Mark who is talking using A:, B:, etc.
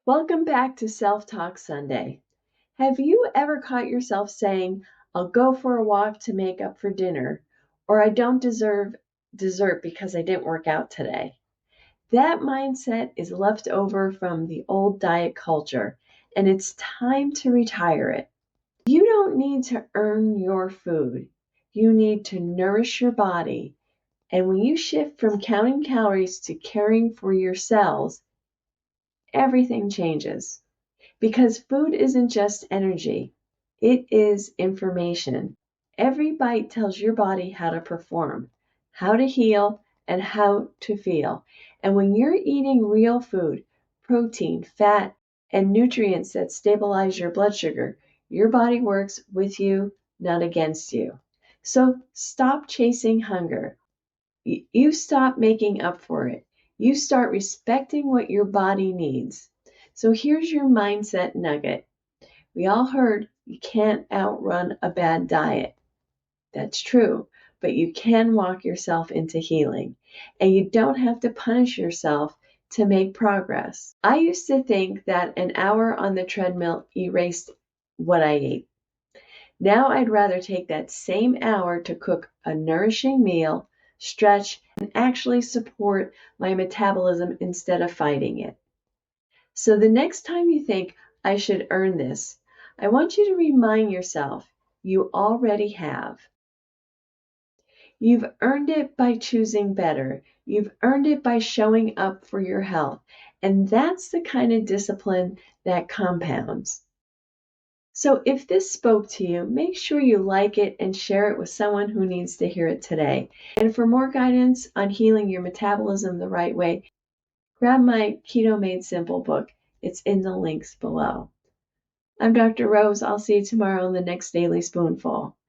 A: Welcome back to Self-Talk Sunday. Have you ever caught yourself saying, I'll go for a walk to make up for dinner, or I don't deserve dessert because I didn't work out today? That mindset is left over from the old diet culture, and it's time to retire it. You don't need to earn your food. You need to nourish your body. And when you shift from counting calories to caring for your cells, everything changes. Because food isn't just energy, it is information. Every bite tells your body how to perform, how to heal, and how to feel. And when you're eating real food, protein, fat, and nutrients that stabilize your blood sugar, your body works with you, not against you. So stop chasing hunger. You stop making up for it. You start respecting what your body needs. So here's your mindset nugget. We all heard you can't outrun a bad diet. That's true, but you can walk yourself into healing. And you don't have to punish yourself to make progress. I used to think that an hour on the treadmill erased what I ate. Now I'd rather take that same hour to cook a nourishing meal, stretch, and actually support my metabolism instead of fighting it. So the next time you think, I should earn this, I want you to remind yourself you already have. You've earned it by choosing better. You've earned it by showing up for your health. And that's the kind of discipline that compounds. So if this spoke to you, make sure you like it and share it with someone who needs to hear it today. And for more guidance on healing your metabolism the right way, grab my Keto Made Simple book. It's in the links below. I'm Dr. Rose. I'll see you tomorrow on the next Daily Spoonful.